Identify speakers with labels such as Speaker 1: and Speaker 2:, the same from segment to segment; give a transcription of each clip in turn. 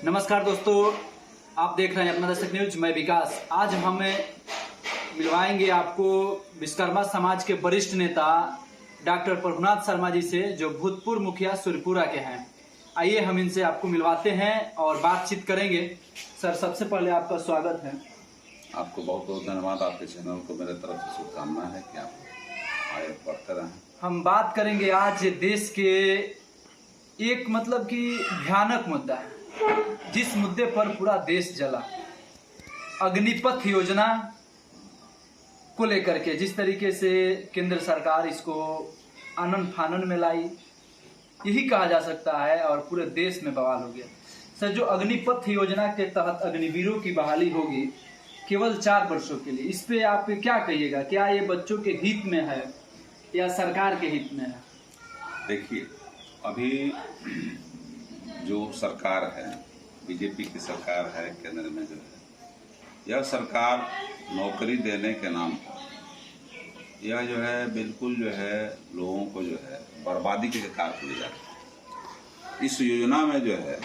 Speaker 1: नमस्कार दोस्तों, आप देख रहे हैं अपना दस्तक न्यूज। मैं विकास। आज हमें मिलवाएंगे आपको विश्वकर्मा समाज के वरिष्ठ नेता डॉक्टर प्रभुनाथ शर्मा जी से, जो भूतपूर्व मुखिया सूर्यपुरा के हैं। आइए हम इनसे आपको मिलवाते हैं और बातचीत करेंगे। सर, सबसे पहले आपका स्वागत है।
Speaker 2: आपको बहुत बहुत धन्यवाद। आपके चैनल को मेरे तरफ से शुभकामना है कि आप आगे बढ़ते रहें।
Speaker 1: हम बात करेंगे आज देश के एक कि भयानक मुद्दा है, जिस मुद्दे पर पूरा देश जला, अग्निपथ योजना को लेकर के। जिस तरीके से केंद्र सरकार इसको आनन फानन में लाई, यही कहा जा सकता है, और पूरे देश में बवाल हो गया। सर, जो अग्निपथ योजना के तहत अग्निवीरों की बहाली होगी केवल 4 वर्षों के लिए, इस पे आप क्या कहिएगा? क्या ये बच्चों के हित में है या सरकार के हित में है?
Speaker 2: देखिए, अभी जो सरकार है, बीजेपी की सरकार है केंद्र में, जो है यह सरकार नौकरी देने के नाम पर यह जो है बिल्कुल जो है लोगों को जो है बर्बादी के कगार पर ले जाता है। इस योजना में जो है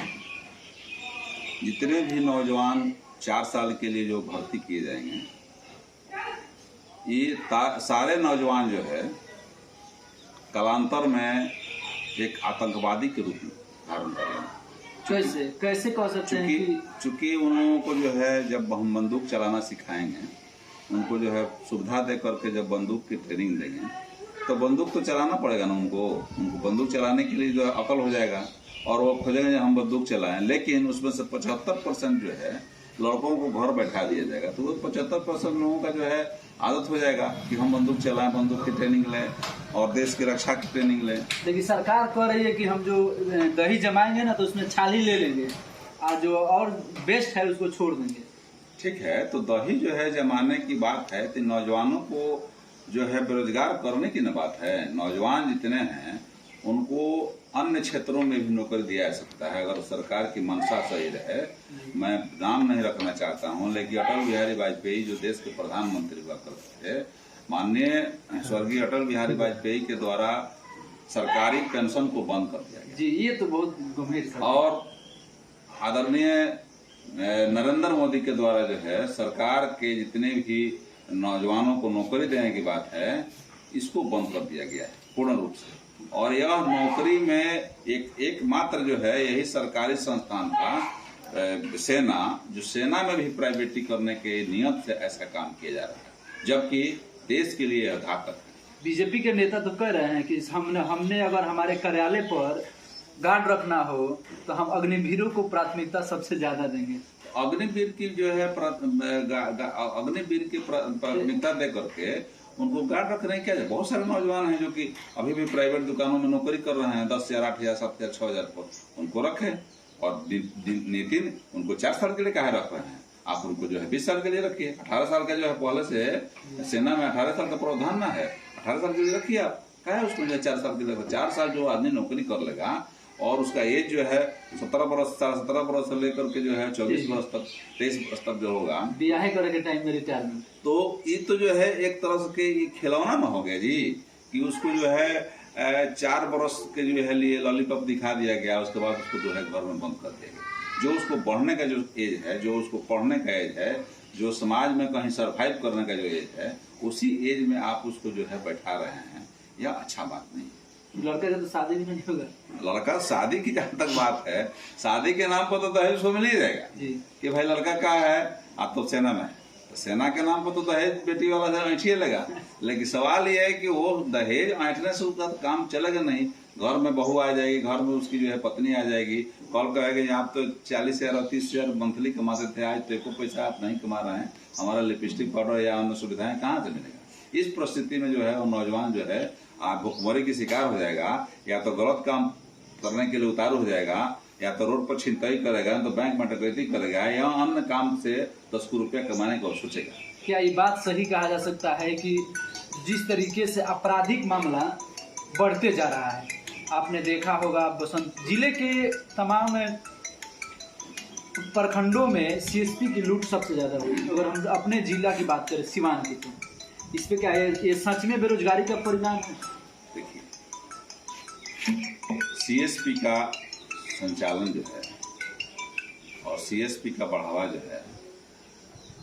Speaker 2: जितने भी नौजवान 4 साल के लिए जो भर्ती किए जाएंगे, ये सारे नौजवान जो है कालांतर में एक आतंकवादी के रूप में धारण करेंगे।
Speaker 1: कैसे कह सकते हैं कि
Speaker 2: चूंकि उन लोगों को जो है जब हम बंदूक चलाना सिखाएंगे, उनको जो है सुविधा दे करके जब बंदूक की ट्रेनिंग देंगे, तो बंदूक तो चलाना पड़ेगा ना उनको बंदूक चलाने के लिए जो है अकल हो जाएगा और वो खोजेंगे जब हम बंदूक चलाएं। लेकिन उसमें से 75% जो है लड़कों को घर बैठा दिया जाएगा, तो वो 75% लोगों का जो है आदत हो जाएगा कि हम बंदूक चलाएं, बंदूक की ट्रेनिंग लें और देश की रक्षा की ट्रेनिंग लें।
Speaker 1: लेकिन सरकार कह रही है कि हम जो दही जमाएंगे ना, तो उसमें छाली ले लेंगे और जो और बेस्ट है उसको छोड़ देंगे।
Speaker 2: ठीक है, तो दही जो है जमाने की बात है, तो नौजवानों को जो है बेरोजगार करने की न बात है। नौजवान जितने हैं उनको अन्य क्षेत्रों में भी नौकरी दिया जा सकता है, अगर सरकार की मंशा सही रहे। मैं नाम नहीं रखना चाहता हूं, लेकिन अटल बिहारी वाजपेयी जो देश के प्रधानमंत्री हुआ करते थे, माननीय स्वर्गीय अटल बिहारी वाजपेयी के द्वारा सरकारी पेंशन को बंद कर दिया गया।
Speaker 1: जी, ये तो बहुत गंभीर है।
Speaker 2: और आदरणीय नरेंद्र मोदी के द्वारा जो है सरकार के जितने भी नौजवानों को नौकरी देने की बात है, इसको बंद कर दिया गया है पूर्ण रूप से। और यह नौकरी में एकमात्र जो है यही सरकारी संस्थान था सेना, जो सेना में भी प्राइवेटीकरण के नियत से ऐसा काम किया जा रहा है, जबकि देश के लिए घातक है।
Speaker 1: बीजेपी के नेता तो कह रहे हैं कि हमने अगर हमारे कार्यालय पर गार्ड रखना हो तो हम अग्निवीरों को प्राथमिकता सबसे ज्यादा देंगे।
Speaker 2: अग्निवीर की जो है अग्निवीर की प्राथमिकता दे करके उनको गार्ड रख रहे हैं। क्या है, बहुत सारे नौजवान हैं जो कि अभी भी प्राइवेट दुकानों में नौकरी कर रहे हैं, 10,000, 8,000, 7,000, 6,000 पर उनको रखे। और नीतिन उनको 4 साल के लिए काहे रख रहे हैं? आप उनको जो है 20 साल के लिए रखिए। 18 साल का जो है पहले से सेना में 18 साल का प्रावधान ना है, 18 साल के लिए रखिए। आप काहे उसको जो 4 साल के लिए? 4 साल जो आदमी नौकरी कर लेगा और उसका एज जो है 17 वर्ष 17 वर्ष से लेकर के जो है 24 वर्ष तक, 23 वर्ष तक जो होगा
Speaker 1: ब्याह करे के टाइम में रिटायरमेंट,
Speaker 2: तो ये तो जो है एक तरह से खिलौना में हो गया जी, कि उसको जो है 4 वर्ष के जो है लिए लॉलीपॉप दिखा दिया गया, उसके बाद उसको जो है घर में बंद कर दिया गया। जो उसको बढ़ने का जो एज है, जो उसको पढ़ने का एज है, जो समाज में कहीं सर्वाइव करने का जो एज है, उसी एज में आप उसको जो है बैठा रहे हैं, यह अच्छा बात नहीं।
Speaker 1: लड़के का तो शादी भी नहीं होगा।
Speaker 2: लड़का शादी की जहां तक बात है, शादी के नाम पर तो दहेज उसको मिल ही जाएगा
Speaker 1: जी, कि
Speaker 2: भाई लड़का का है, आप तो सेना में है, तो सेना के नाम पर तो दहेज बेटी वाला ऐठिए लगा। लेकिन सवाल यह है कि वो दहेज ऐठने से उसका तो काम चलेगा नहीं। घर में बहू आ जाएगी, घर में उसकी जो है पत्नी आ जाएगी, कॉल कहेगी आप तो 40,000 और 30,000 मंथली कमाते थे, आज तो एको पैसा आप नहीं कमा रहे हैं, हमारा लिपस्टिक पाउडर या अन्य सुविधाएं कहाँ से मिलेगा? इस परिस्थिति में जो है वो नौजवान जो है भुखमरी की शिकार हो जाएगा, या तो गलत काम करने के लिए उतारू हो जाएगा, या तो रोड पर छिनतई करेगा, तो बैंक में डकैती करेगा, या अन्य काम से 10 रुपया कमाने को सोचेगा।
Speaker 1: क्या ये बात सही कहा जा सकता है कि जिस तरीके से आपराधिक मामला बढ़ते जा रहा है, आपने देखा होगा बसंत जिले के तमाम प्रखंडों में सीएसपी की लूट सबसे ज्यादा हुई। अगर हम अपने जिला की बात करें, सिवान की, तो इस पे क्या है, ये सच में बेरोजगारी का परिणाम है?
Speaker 2: देखिए, सीएसपी का संचालन जो है सीएसपी का बढ़ावा जो है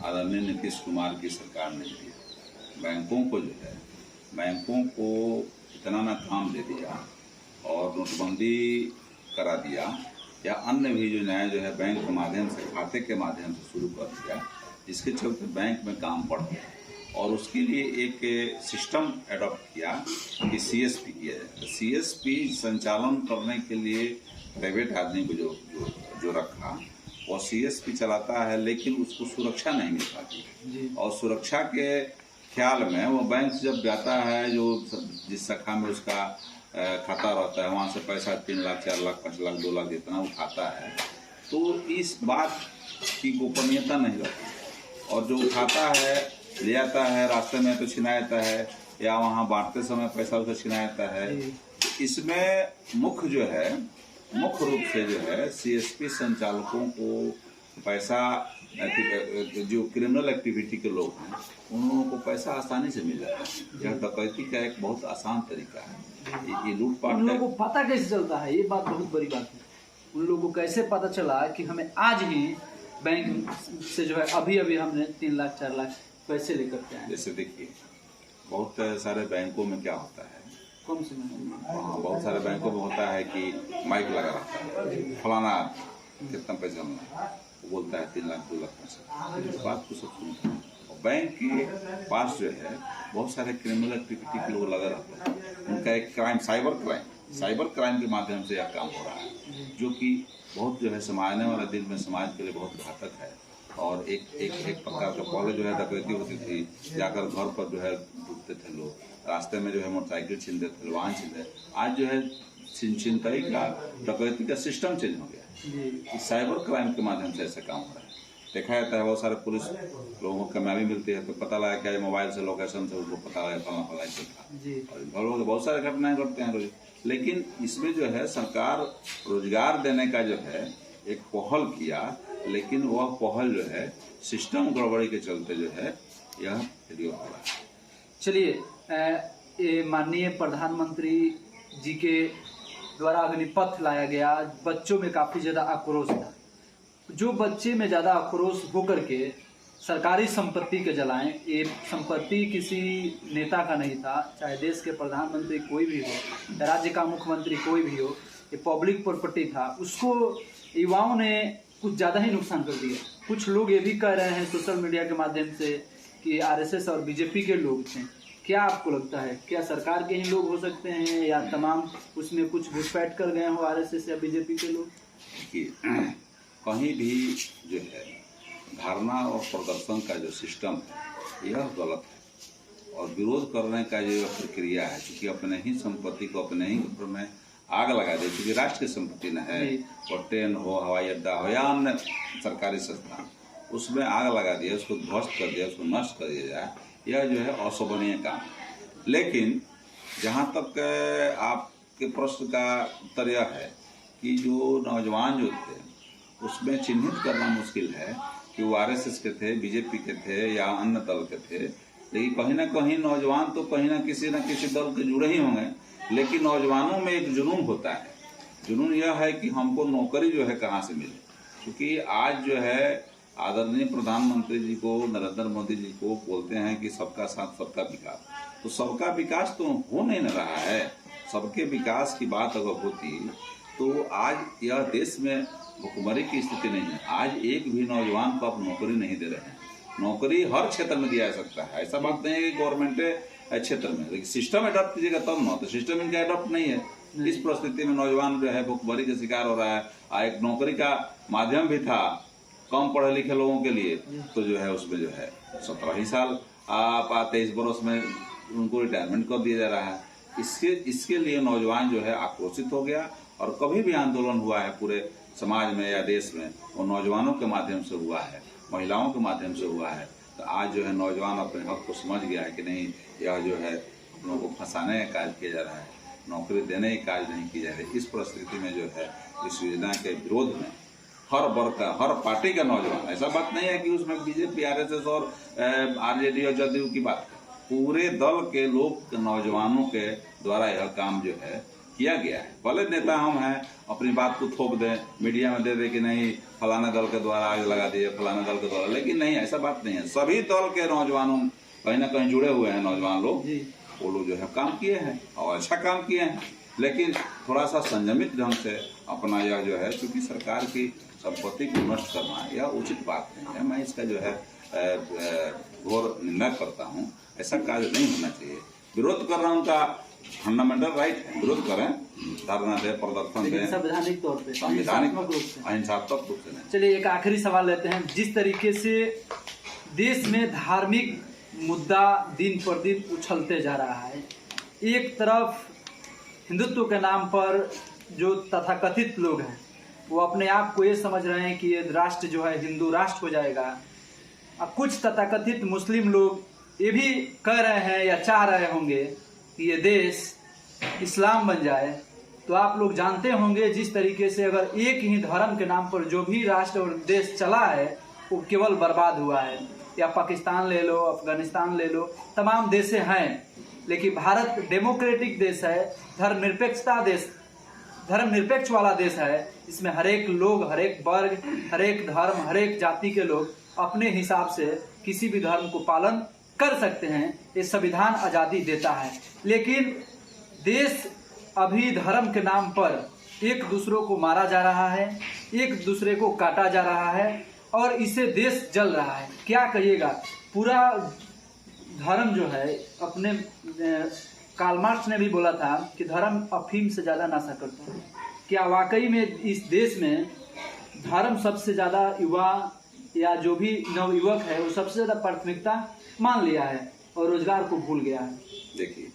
Speaker 2: आदरणीय नीतीश कुमार की सरकार ने दिया। बैंकों को जो है, बैंकों को इतना ना काम दे दिया और नोटबंदी करा दिया या अन्य भी योजनाएं जो है बैंक के माध्यम से, खाते के माध्यम से शुरू कर दिया, जिसके चलते बैंक में काम बढ़ गया और उसके लिए एक सिस्टम एडॉप्ट किया कि सीएसपी किया जाए। तो सीएसपी संचालन करने के लिए प्राइवेट आदमी को जो रखा, और सीएसपी चलाता है, लेकिन उसको सुरक्षा नहीं मिल पाती और सुरक्षा के ख्याल में वो बैंक जब जाता है, जो जिस शाखा में उसका खाता रहता है, वहाँ से पैसा 3 लाख 4 लाख 5 लाख 2 लाख जितना उठाता है, तो इस बात की गोपनीयता नहीं रहती और जो उठाता है ले आता है, रास्ते में तो छिना जाता है या वहाँ बांटते समय पैसा उसे छिना जाता है। इसमें मुख्य रूप से जो है सीएसपी संचालकों को पैसा, जो क्रिमिनल एक्टिविटी के लोग हैं उन लोगों को पैसा आसानी से मिल जाता है। यह डकैती का एक बहुत आसान तरीका है। ये लूटपाट
Speaker 1: उन लोगों को पता कैसे चलता है? ये बात बहुत बड़ी बात है। उन लोगों को कैसे पता चला कि हमें आज ही बैंक से जो है अभी हमने 3 लाख 4 लाख पैसे लेकर के आए? जैसे
Speaker 2: देखिए, बहुत सारे बैंकों में क्या होता है,
Speaker 1: कौन से
Speaker 2: बहुत सारे बैंकों में होता है कि माइक लगा रहता है, फलाना कितना पैसा मिला, वो बोलता है 3 लाख 2 लाख पैसा। इस बात को सब सुनते हैं और बैंक के पास जो है बहुत सारे क्रिमिनल एक्टिविटी के लोग लगा रहते हैं। उनका एक क्राइम, साइबर क्राइम के माध्यम से यह काम हो रहा है, जो कि बहुत जो है आने वाले दिन में समाज के लिए बहुत घातक है। और एक प्रकार का पहले जो है डकैती होती थी, जाकर घर पर जो है डूबते थे लोग, रास्ते में जो है मोटरसाइकिल छीनते थे, वाहन छीनते। आज जो है छिनतई का, डकैती का सिस्टम चेंज हो गया। इस साइबर क्राइम के माध्यम से ऐसा काम हो रहा है। देखा जाता है बहुत सारे पुलिस लोगों को कामयाबी मिलती है तो पता लगा क्या मोबाइल से, लोकेशन से उसको पता लगा फला था। और बहुत सारे घटनाएं घटते हैं रोज। लेकिन इसमें जो है सरकार रोजगार देने का जो है एक पहल किया, लेकिन वह पहल जो है सिस्टम गड़बड़ी के चलते जो है यह फेलियर हो रहा है।
Speaker 1: चलिए, माननीय प्रधानमंत्री जी के द्वारा अग्निपथ लाया गया, बच्चों में काफी ज्यादा आक्रोश था। जो बच्चे में ज्यादा आक्रोश होकर के सरकारी संपत्ति के जलाएं, ये संपत्ति किसी नेता का नहीं था, चाहे देश के प्रधानमंत्री कोई भी हो, राज्य का मुख्यमंत्री कोई भी हो, ये पब्लिक प्रॉपर्टी था। उसको युवाओं ने कुछ ज़्यादा ही नुकसान कर दिया। कुछ लोग ये भी कह रहे हैं सोशल मीडिया के माध्यम से कि आरएसएस और बीजेपी के लोग थे। क्या आपको लगता है, क्या सरकार के ही लोग हो सकते हैं या तमाम उसमें कुछ घुसपैठ कर गए हो आरएसएस या बीजेपी के लोग?
Speaker 2: कहीं भी जो है धारणा और प्रदर्शन का जो सिस्टम है यह गलत है और विरोध करने का जो प्रक्रिया है, क्योंकि अपने ही संपत्ति को अपने ही घर में आग लगा दे, क्योंकि राष्ट्र की संपत्ति न है, और ट्रेन हो, हवाई अड्डा हो या अन्य सरकारी संस्थान, उसमें आग लगा दिया, उसको ध्वस्त कर दिया, उसको नष्ट कर दिया जाए, यह जो है अशोभनीय काम। लेकिन जहाँ तक आपके प्रश्न का उत्तर यह है कि जो नौजवान जो थे उसमें चिन्हित करना मुश्किल है कि वो आरएसएस के थे, बीजेपी के थे या अन्य दल के थे। लेकिन कहीं ना कहीं नौजवान तो कहीं ना किसी दल के जुड़े ही होंगे, लेकिन नौजवानों में एक जुनून होता है। जुनून यह है कि हमको नौकरी जो है कहाँ से मिले, क्योंकि आज जो है आदरणीय प्रधानमंत्री जी को, नरेंद्र मोदी जी को बोलते हैं कि सबका साथ सबका विकास, तो सबका विकास तो हो नहीं न रहा है। सबके विकास की बात अगर होती तो आज यह देश में भुखमरी की स्थिति नहीं है। आज एक भी नौजवान को आप नौकरी नहीं दे रहे हैं। नौकरी हर क्षेत्र में दिया जा सकता है, ऐसा बात नहीं है कि गवर्नमेंट क्षेत्र में, लेकिन सिस्टम अडॉप्ट कीजिएगा तब ना, तो सिस्टम इनका अडॉप्ट नहीं है। इस परिस्थिति में नौजवान जो है भुखमरी का शिकार हो रहा है। एक नौकरी का माध्यम भी था कम पढ़े लिखे लोगों के लिए, तो जो है उसमें जो है 17 ही साल 23 बरस में उनको रिटायरमेंट कर दिया जा रहा है। इसके लिए नौजवान जो है आक्रोशित हो गया, और कभी भी आंदोलन हुआ है पूरे समाज में या देश में, वो नौजवानों के माध्यम से हुआ है, महिलाओं के माध्यम से हुआ है। तो आज जो है नौजवान अपने हक को समझ गया है कि नहीं, यह जो है लोगों को फंसाने का कार्य किया जा रहा है, नौकरी देने की कार्य नहीं की जा रही। इस परिस्थिति में जो है इस योजना के विरोध में हर वर्ग का, हर पार्टी का नौजवान, ऐसा बात नहीं है कि उसमें बीजेपी, आरएसएस और आरजेडी और जदयू की बात, पूरे दल के लोग, नौजवानों के द्वारा यह काम जो है किया गया है। भले नेता हम हैं, अपनी बात को थोप दें, मीडिया में दे दे कि नहीं फलाना दल के द्वारा आग लगा दिए, फलाना दल के द्वारा, लेकिन नहीं, ऐसा बात नहीं है। सभी दल के नौजवानों कहीं ना कहीं जुड़े हुए हैं नौजवान लोग, वो लोग जो है काम किए हैं और अच्छा काम किए हैं, लेकिन थोड़ा सा संयमित ढंग से अपना यह जो है, क्योंकि सरकार की संपत्ति को नष्ट करना यह उचित बात नहीं है। मैं इसका जो है घोर निंदा करता हूँ। ऐसा कार्य नहीं होना चाहिए। विरोध करना उनका फंडामेंटल राइट है, विरोध करें, धरना दे, प्रदर्शन दे,
Speaker 1: संवैधानिक तौर पे,
Speaker 2: संविधानिक अहिंसात्मक रूप से।
Speaker 1: चलिए एक आखिरी सवाल लेते हैं। जिस तरीके से देश में धार्मिक मुद्दा दिन पर दिन उछलते जा रहा है, एक तरफ हिंदुत्व के नाम पर जो तथाकथित लोग हैं वो अपने आप को ये समझ रहे हैं कि ये राष्ट्र जो है हिंदू राष्ट्र हो जाएगा, अब कुछ तथाकथित मुस्लिम लोग ये भी कह रहे हैं या चाह रहे होंगे कि ये देश इस्लाम बन जाए। तो आप लोग जानते होंगे जिस तरीके से अगर एक ही धर्म के नाम पर जो भी राष्ट्र और देश चला है वो केवल बर्बाद हुआ है। या पाकिस्तान ले लो, अफगानिस्तान ले लो, तमाम देशें हैं, लेकिन भारत डेमोक्रेटिक देश है, धर्मनिरपेक्ष वाला देश है। इसमें हर एक लोग, हर एक वर्ग, हर एक धर्म, हर एक जाति के लोग अपने हिसाब से किसी भी धर्म को पालन कर सकते हैं। ये संविधान आज़ादी देता है, लेकिन देश अभी धर्म के नाम पर एक दूसरों को मारा जा रहा है, एक दूसरे को काटा जा रहा है और इससे देश जल रहा है। क्या कहिएगा? पूरा धर्म जो है, अपने कार्ल मार्क्स ने भी बोला था कि धर्म अफीम से ज़्यादा नशा करता है। क्या वाकई में इस देश में धर्म सबसे ज़्यादा युवा या जो भी नवयुवक है वो सबसे ज़्यादा प्राथमिकता मान लिया है और रोजगार को भूल गया है?
Speaker 2: देखिए,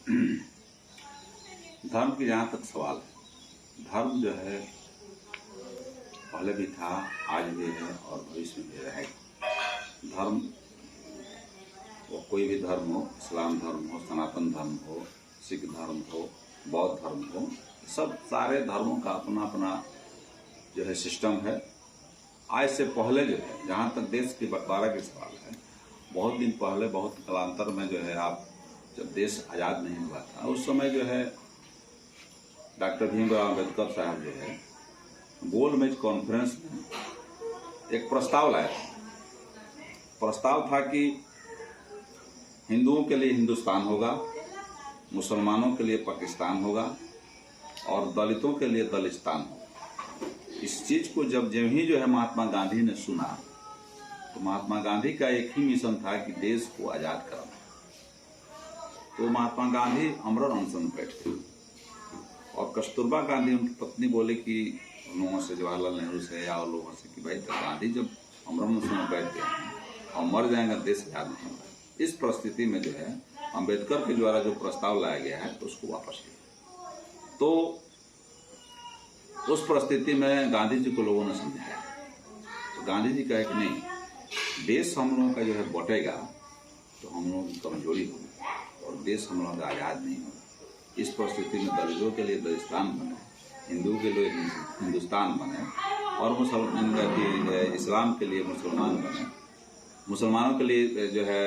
Speaker 2: धर्म की जहाँ तक सवाल है, धर्म जो है पहले भी था, आज भी है और भविष्य में भी रहेगा। धर्म वो कोई भी धर्म हो, इस्लाम धर्म हो, सनातन धर्म हो, सिख धर्म हो, बौद्ध धर्म हो, सब सारे धर्मों का अपना अपना जो है सिस्टम है। आज से पहले जो है, जहाँ तक देश के बंटवारा के सवाल है, बहुत दिन पहले, बहुत कालांतर में जो है, आप जब देश आज़ाद नहीं हुआ था उस समय जो है डॉक्टर भीमराव अम्बेडकर साहब जो है गोलमेज कॉन्फ्रेंस में एक प्रस्ताव लाया था। प्रस्ताव था कि हिंदुओं के लिए हिंदुस्तान होगा, मुसलमानों के लिए पाकिस्तान होगा और दलितों के लिए दलिस्तान होगा। इस चीज़ को जब ही जो है महात्मा गांधी ने सुना, तो महात्मा गांधी का एक ही मिशन था कि देश को आज़ाद करना। तो महात्मा गांधी अमरण अनशन बैठे और कस्तूरबा गांधी उनकी पत्नी बोले कि उन लोगों से, जवाहरलाल नेहरू से या और लोगों से, कि भाई गांधी जब अमरण अनशन में बैठ गए हैं और मर जाएंगे, देश आज़ाद नहीं होगा। इस परिस्थिति में जो है अंबेडकर के द्वारा जो प्रस्ताव लाया गया है तो उसको वापस लिया। तो उस परिस्थिति में गांधी जी को लोगों ने समझाया, तो गांधी जी कहे कि नहीं, देश हम लोगों का जो है बटेगा तो हम लोगों की कमजोरी होगी और देश हम लोगों का आज़ाद नहीं होगा। इस परिस्थिति में दलितों के लिए दलिस्तान बने, हिंदू के लिए हिंदुस्तान बने और इस्लाम के लिए मुसलमान बने, मुसलमानों के लिए जो है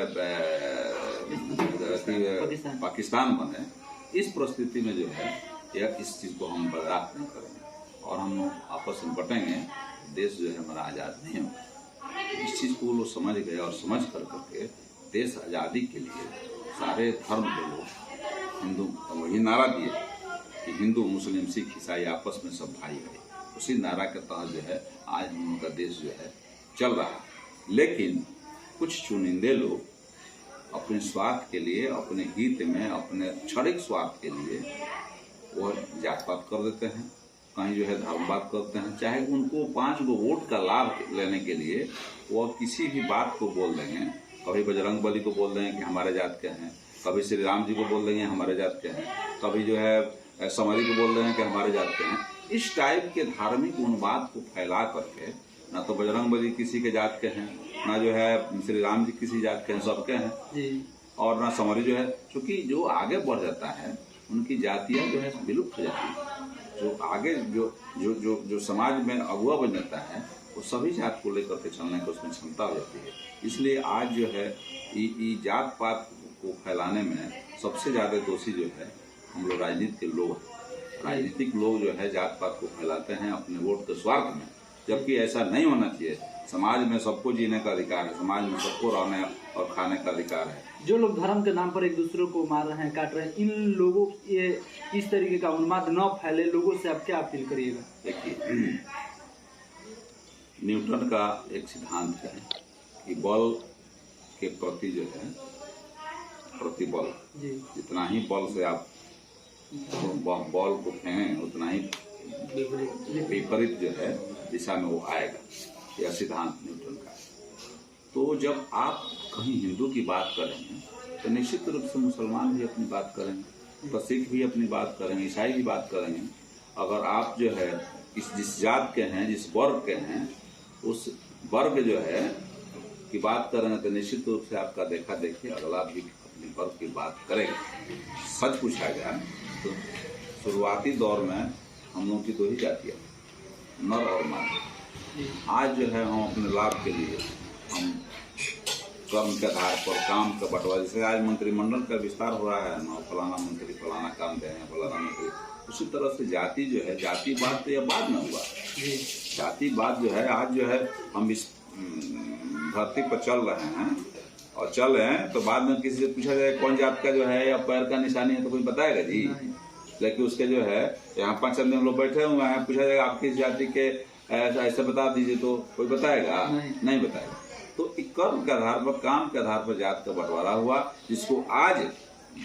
Speaker 2: पाकिस्तान बने। इस परिस्थिति में जो है यह इस चीज़ को हम बर्दाश्त नहीं करेंगे और हम आपस में बटेंगे, देश जो है हमारा आज़ाद नहीं होगा। इस चीज़ को लोग समझ गए और समझ करके देश आज़ादी के लिए सारे धर्म के लोग हिंदू वही नारा दिए कि हिंदू, मुस्लिम, सिख, ईसाई आपस में सब भाई भाई। उसी नारा के तहत जो है आज हम लोग का देश जो है चल रहा है। लेकिन कुछ चुनिंदे लोग अपने स्वार्थ के लिए, अपने हित में, अपने क्षणिक स्वार्थ के लिए वो जात पात कर देते हैं, कहीं जो है धर्मवाद करते हैं। चाहे उनको 5 गो वोट का लाभ लेने के लिए वो किसी भी बात को बोल देंगे। कभी बजरंग बली को बोल देंगे कि हमारे जात के हैं, कभी श्री राम जी को बोल देंगे हमारे जात के हैं, कभी जो है समरी को बोल देंगे कि हमारे जात के हैं। इस टाइप के धार्मिक उन्माद को फैला करके ना तो बजरंग बली किसी के जात के हैं, ना जो है श्री राम जी किसी जात के हैं, सबके हैं जी। और ना समरी जो है, क्योंकि जो आगे बढ़ जाता है उनकी जातियाँ जो है विलुप्त हो जाती है। जो आगे जो समाज में अगुआ बन जाता है वो सभी जात को लेकर के चलने की उसमें क्षमता हो जाती है। इसलिए आज जो है जात पात को फैलाने में सबसे ज़्यादा दोषी जो है हम लोग राजनीति के लोग हैं। राजनीतिक लोग जो है जात पात को फैलाते हैं अपने वोट के स्वार्थ में, जबकि ऐसा नहीं होना चाहिए। समाज में सबको जीने का अधिकार है, समाज में सबको रहने और खाने का अधिकार है।
Speaker 1: जो लोग धर्म के नाम पर एक दूसरे को मार रहे हैं, काट रहे हैं, इन लोगों ये इस तरीके का उन्माद न फैले, लोगों से आप क्या अपील करिएगा?
Speaker 2: देखिए, न्यूटन का एक सिद्धांत है कि बल के प्रति जो है प्रतिबल, जितना ही बल से आप बॉल को फेंकें उतना ही विपरीत जो है दिशा में वो आएगा। यह सिद्धांत न्यूटन का। तो जब आप कहीं हिंदू की बात करेंगे तो निश्चित रूप से मुसलमान भी अपनी बात करेंगे, तो सिख भी अपनी बात करेंगे, ईसाई भी बात करेंगे। अगर आप जो है जिस जात के हैं, जिस वर्ग के हैं, उस वर्ग जो है की बात करेंगे तो निश्चित रूप से आपका देखा देखिए अगला भी अपने वर्ग की बात करेगा। सच पूछा जाए तो शुरुआती दौर में हम लोगों की दो ही जातियाँ, नर और मादा। आज जो है हम अपने लाभ के लिए हम कर्म के आधार पर काम का बंटवारा, जैसे आज मंत्रिमंडल का विस्तार हो रहा है ना, फलाना मंत्री फलाना काम दे हैं, फलाना मंत्री, उसी तरह से जाति जो है, जातिवाद तो यह बाद में हुआ। जातिवाद जो है आज जो है हम इस धरती पर चल रहे हैं और चल रहे हैं, तो बाद में किसी से पूछा जाए कौन जात का जो है या पैर का निशानी है तो कोई बताएगा जी। लेकिन उसके जो है यहाँ 5 आदमी लोग बैठे हुए हैं, पूछा जाएगा आप किस जाति के ऐसा बता दीजिए तो कोई बताएगा? नहीं बताएगा। तो कर्म के आधार पर, काम के आधार पर जात का बंटवारा हुआ, जिसको आज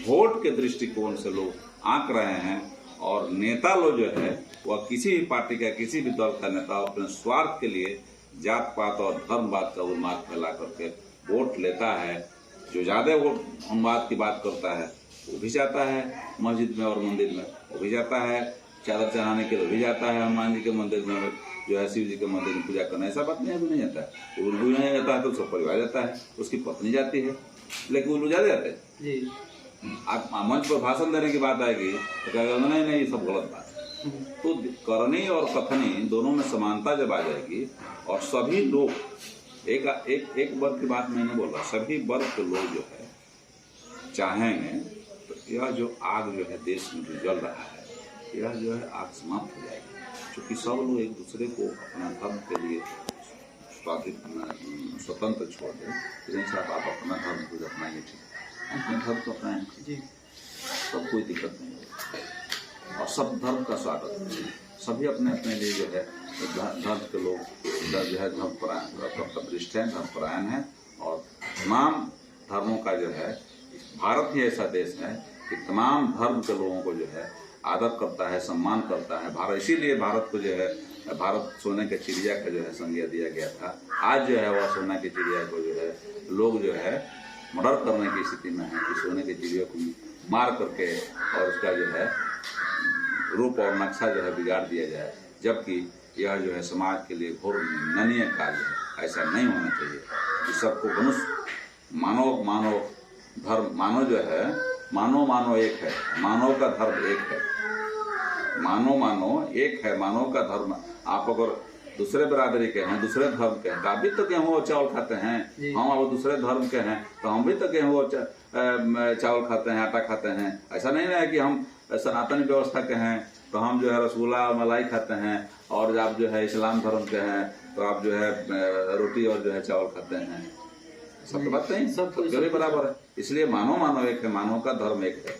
Speaker 2: वोट के दृष्टिकोण से लोग आंक रहे हैं। और नेता लोग जो है वह किसी भी पार्टी का, किसी भी दल का नेता अपने स्वार्थ के लिए जात पात और धर्मवाद का उन्माद फैला करके वोट लेता है। जो ज्यादा वोट उन्माद की बात करता है वो भी जाता है मस्जिद में और मंदिर में, वो भी जाता है चादर चढ़ाने के लिए, भी जाता है हनुमान जी के मंदिर में, जो है शिव जी के मंदिर में पूजा करना। ऐसा बात नहीं है, नहीं जाता है। वो नहीं जाता है तो सब परिवार जाता है, उसकी पत्नी जाती है, लेकिन वो लोग ज्यादा जाते हैं। आप मंच पर भाषण देने की बात आएगी तो कहेगा नहीं नहीं ये सब गलत बात है। तो करनी और कथनी दोनों में समानता जब आ जाएगी और सभी लोग एक वर्ग की बात मैंने बोला, सभी वर्ग के लोग जो है चाहेंगे तो यह जो आग जो है देश में जो जल रहा है, यह जो है आग समाप्त हो जाएगी। क्योंकि सब लोग एक दूसरे को अपना धर्म के लिए स्वतंत्र छोड़ दें। जैसे आप अपना धर्म को अपनाइए, ठीक है, अपने धर्म को अपनाएं जी, सब कोई दिक्कत नहीं है। और सब धर्म का स्वागत है, सभी अपने अपने लिए जो है धर्म के लोग जो है धर्मपरायण हैं, धर्मपरायण हैं। और तमाम धर्मों का जो है भारत ही ऐसा देश है कि तमाम धर्म के लोगों को जो है आदर करता है, सम्मान करता है। भारत इसीलिए भारत को जो है भारत सोने के चिड़िया का जो है संज्ञा दिया गया था। आज जो है वह सोने की चिड़िया को जो है लोग जो है मर्डर करने की स्थिति में है कि सोने की चिड़िया को मार करके और उसका जो है रूप और नक्शा जो है बिगाड़ दिया जाए, जबकि यह जो है समाज के लिए घोर निंदनीय कार्य है। ऐसा नहीं होना चाहिए। इस सबको मनुष्य मानव धर्म मानव जो है मानव एक है, मानव का धर्म एक है, मानव एक है, मानव का धर्म। आप अगर दूसरे बिरादरी के हैं, दूसरे धर्म के हैं, तो आप भी तो गेहूँ और चावल खाते हैं। हम अब दूसरे धर्म के हैं तो हम भी तो गेहूँ और चावल खाते हैं, आटा खाते हैं। ऐसा नहीं है कि हम सनातन व्यवस्था के हैं तो हम जो है रसगुल्ला और मलाई खाते हैं, और आप जो है इस्लाम धर्म के हैं तो आप जो है रोटी और जो है चावल खाते हैं। सब तो बात नहीं, सब जरूरी बराबर है। इसलिए मानव एक है, मानव का धर्म एक है।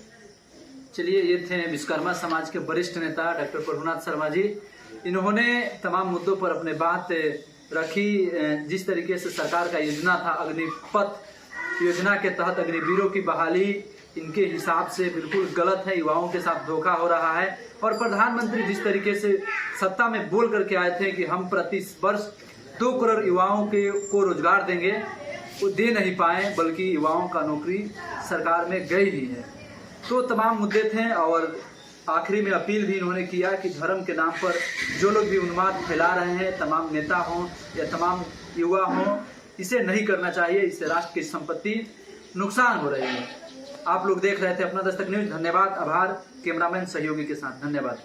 Speaker 1: चलिए, ये थे विश्वकर्मा समाज के वरिष्ठ नेता डॉक्टर प्रभुनाथ शर्मा जी। इन्होंने तमाम मुद्दों पर अपने बात रखी। जिस तरीके से सरकार का योजना था, अग्निपथ योजना के तहत अग्निवीरों की बहाली, इनके हिसाब से बिल्कुल गलत है, युवाओं के साथ धोखा हो रहा है। और प्रधानमंत्री जिस तरीके से सत्ता में बोल करके आए थे कि हम प्रति वर्ष 2 करोड़ युवाओं को रोजगार देंगे, वो दे नहीं पाए, बल्कि युवाओं का नौकरी सरकार में गई ही है। तो तमाम मुद्दे थे। और आखिरी में अपील भी इन्होंने किया कि धर्म के नाम पर जो लोग भी उन्माद फैला रहे हैं, तमाम नेता हों या तमाम युवा हों, इसे नहीं करना चाहिए। इससे राष्ट्र की संपत्ति नुकसान हो रही है। आप लोग देख रहे थे अपना दस्तक न्यूज। धन्यवाद, आभार कैमरामैन सहयोगी के साथ। धन्यवाद।